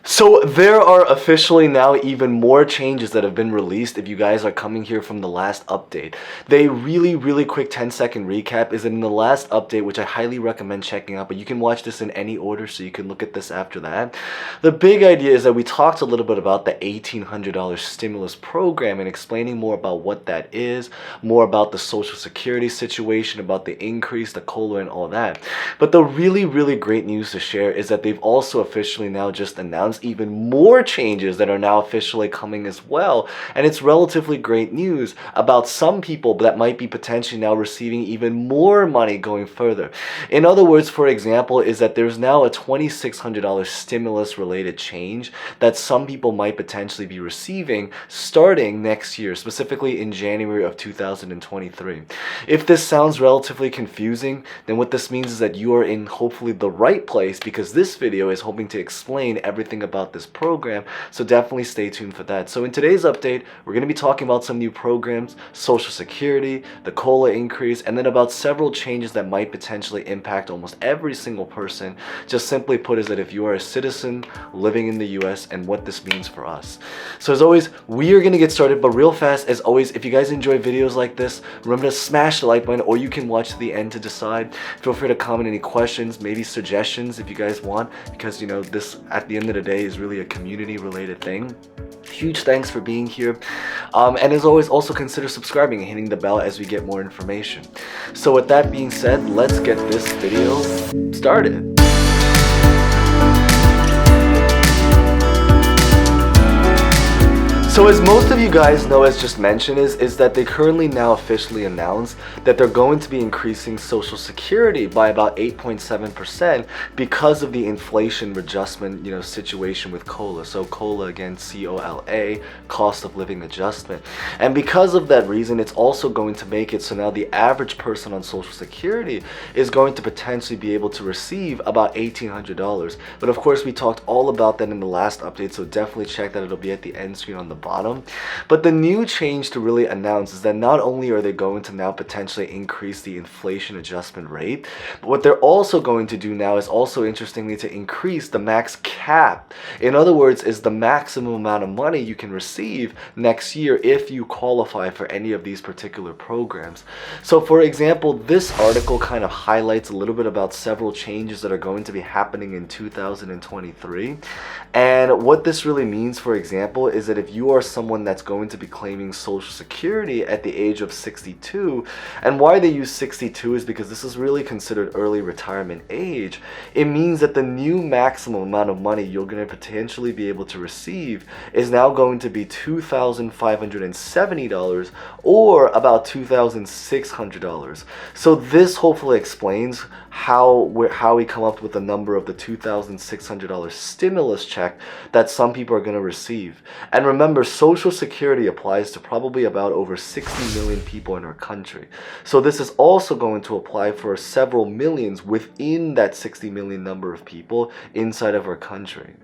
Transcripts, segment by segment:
So there are officially now even more changes that have been released if you guys are coming here from the last update. The really quick 10-second recap is in the last update, which I highly recommend checking out, but you can watch this in any order so you can look at this after that. The big idea is that we talked a little bit about the $1,800 stimulus program and explaining more about what that is, more about the Social Security situation, about the increase, the COLA and all that. But the really great news to share is that they've also officially now just announced even more changes that are now officially coming as well, and it's relatively great news about some people that might be potentially now receiving even more money going further. In other words, for example, is that there's now a $2,600 stimulus related change that some people might potentially be receiving starting next year, specifically in January of 2023. If this sounds relatively confusing, then what this means is that you are in hopefully the right place, because this video is hoping to explain everything about this program, so definitely stay tuned for that. So in today's update, we're going to be talking about some new programs, Social Security, the COLA increase, and then about several changes that might potentially impact almost every single person. Just simply put is that if you are a citizen living in the US and what this means for us. So as always, we are going to get started, but real fast, as always, if you guys enjoy videos like this, remember to smash the like button, or you can watch to the end to decide. Feel free to comment any questions, maybe suggestions if you guys want, because you know this at the end of the day is really a community related thing. Huge thanks for being here, and as always, also consider subscribing and hitting the bell as we get more information. So with that being said, let's get this video started. So as most of you guys know, as just mentioned, is that they currently now officially announced that they're going to be increasing Social Security by about 8.7% because of the inflation adjustment, situation with COLA. So COLA, again, COLA, cost of living adjustment. And because of that reason, it's also going to make it so now the average person on Social Security is going to potentially be able to receive about $1,800. But of course, we talked all about that in the last update, so definitely check that. It'll be at the end screen on the bottom. But the new change to really announce is that not only are they going to now potentially increase the inflation adjustment rate, but what they're also going to do now is also interestingly to increase the max cap. In other words, is the maximum amount of money you can receive next year if you qualify for any of these particular programs. So for example, this article kind of highlights a little bit about several changes that are going to be happening in 2023. And what this really means, for example, is that if you are someone that's going to be claiming Social Security at the age of 62, and why they use 62 is because this is really considered early retirement age. It means that the new maximum amount of money you're going to potentially be able to receive is now going to be $2,570 or about $2,600. So this hopefully explains how we come up with the number of the $2,600 stimulus check that some people are going to receive. And remember, Social Security applies to probably about over 60 million people in our country. So this is also going to apply for several millions within that 60 million number of people inside of our country.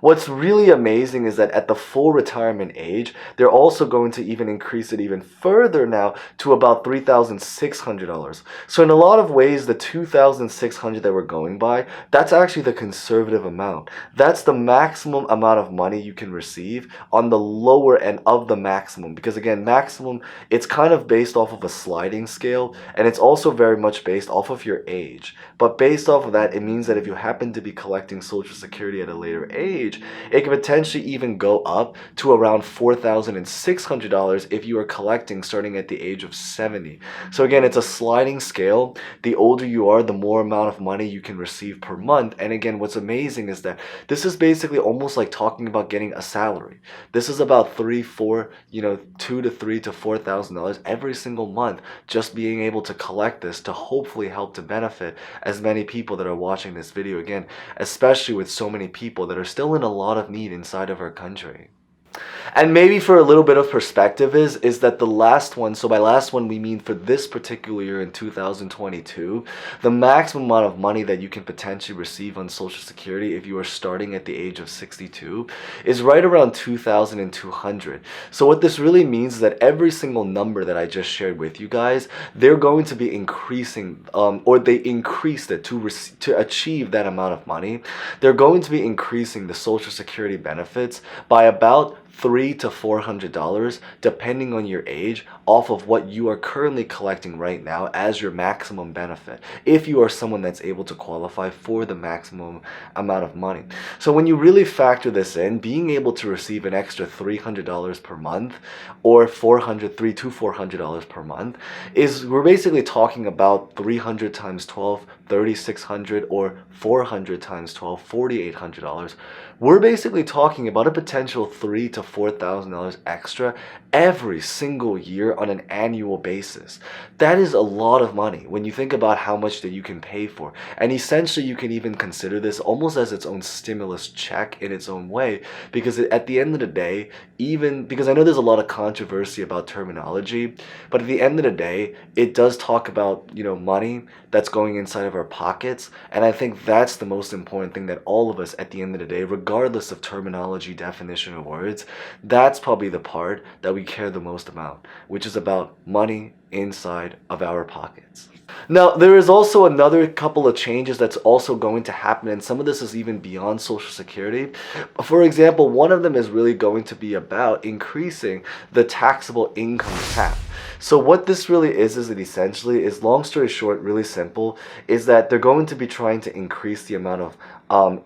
What's really amazing is that at the full retirement age, they're also going to even increase it even further now to about $3,600. So in a lot of ways, the $2,600 that we're going by, that's actually the conservative amount. That's the maximum amount of money you can receive on the lower end of the maximum. Because again, maximum, it's kind of based off of a sliding scale, and it's also very much based off of your age. But based off of that, it means that if you happen to be collecting Social Security at a later age, it can potentially even go up to around $4,600 if you are collecting starting at the age of 70. So again, it's a sliding scale. The older you are, the more amount of money you can receive per month. And again, what's amazing is that this is basically almost like talking about getting a salary. This is about $2,000 to $3,000 to $4,000 every single month, just being able to collect this to hopefully help to benefit as many people that are watching this video, again, especially with so many people that are still in a lot of need inside of our country. And maybe for a little bit of perspective is that the last one, so by last one we mean for this particular year in 2022, the maximum amount of money that you can potentially receive on Social Security if you are starting at the age of 62 is right around 2,200. So what this really means is that every single number that I just shared with you guys, they're going to be increasing, or they increased it to achieve that amount of money. They're going to be increasing the Social Security benefits by about $300 to $400 depending on your age off of what you are currently collecting right now as your maximum benefit, if you are someone that's able to qualify for the maximum amount of money. So when you really factor this in, being able to receive an extra $300 per month or $300 to $400 per month we're basically talking about 300 times 12, $3,600, or 400 times 12, $4,800. We're basically talking about a potential $3,000 to $4,000 extra every single year on an annual basis. That is a lot of money when you think about how much that you can pay for. And essentially you can even consider this almost as its own stimulus check in its own way, because at the end of the day, even because I know there's a lot of controversy about terminology, but at the end of the day, it does talk about, money that's going inside of our pockets. And I think that's the most important thing, that all of us at the end of the day, regardless of terminology, definition, or words, that's probably the part that we care the most about, which is about money inside of our pockets. Now, there is also another couple of changes that's also going to happen, and some of this is even beyond Social Security. For example, one of them is really going to be about increasing the taxable income cap. So what this really is it essentially is, long story short, really simple, is that they're going to be trying to increase the amount of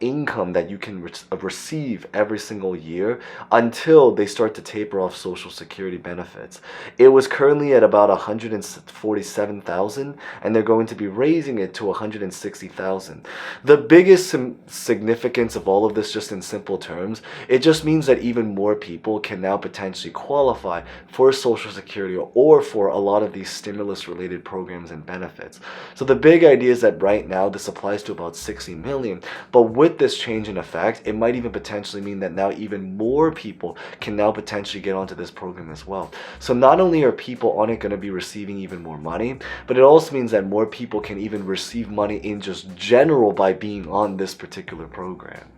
income that you can receive every single year until they start to taper off Social Security benefits. It was currently at about $147,000, and they're going to be raising it to $160,000. The biggest significance of all of this, just in simple terms, it just means that even more people can now potentially qualify for Social Security or for a lot of these stimulus-related programs and benefits. So the big idea is that right now this applies to about 60 million. But with this change in effect, it might even potentially mean that now even more people can now potentially get onto this program as well. So not only are people on it going to be receiving even more money, but it also means that more people can even receive money in just general by being on this particular program.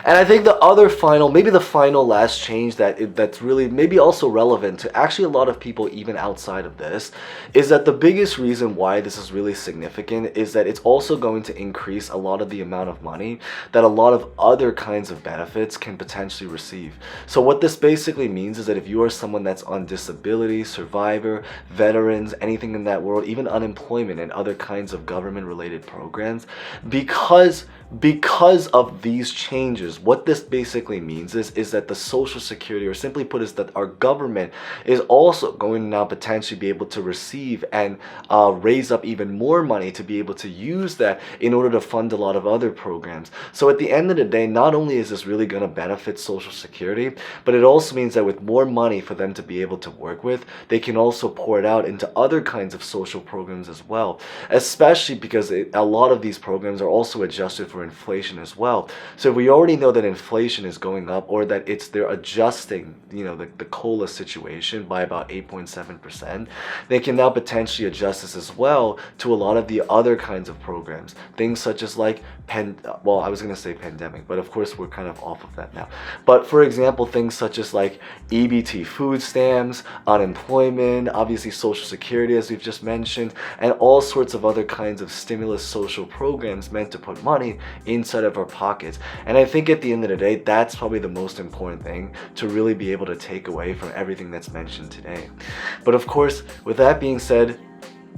And I think the other maybe the final last change that's really maybe also relevant to actually a lot of people even outside of this, is that the biggest reason why this is really significant is that it's also going to increase a lot of the amount of money that a lot of other kinds of benefits can potentially receive. So what this basically means is that if you are someone that's on disability, survivor, veterans, anything in that world, even unemployment and other kinds of government related programs, because of these changes, what this basically means is that the Social Security, or simply put, is that our government is also going to now potentially be able to receive and raise up even more money to be able to use that in order to fund a lot of other programs. So at the end of the day, not only is this really going to benefit Social Security, but it also means that with more money for them to be able to work with, they can also pour it out into other kinds of social programs as well, especially because a lot of these programs are also adjusted for inflation as well. So if we already know that inflation is going up, or that they're adjusting, the COLA situation by about 8.7%, they can now potentially adjust this as well to a lot of the other kinds of programs. Things such as like I was going to say pandemic, but of course we're kind of off of that now. But for example, things such as like EBT food stamps, unemployment, obviously Social Security, as we've just mentioned, and all sorts of other kinds of stimulus social programs meant to put money inside of our pockets. And I think at the end of the day, that's probably the most important thing to really be able to take away from everything that's mentioned today. But of course, with that being said,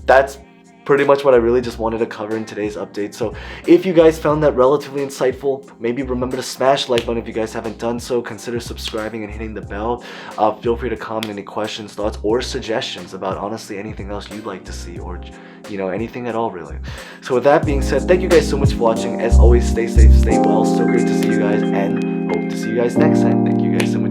that's pretty much what I really just wanted to cover in today's update. So if you guys found that relatively insightful, maybe remember to smash the like button if you guys haven't done so. Consider subscribing and hitting the bell. Feel free to comment any questions, thoughts, or suggestions about honestly anything else you'd like to see, or anything at all really. So with that being said, thank you guys so much for watching. As always, stay safe, stay well. So great to see you guys, and hope to see you guys next time. Thank you guys so much.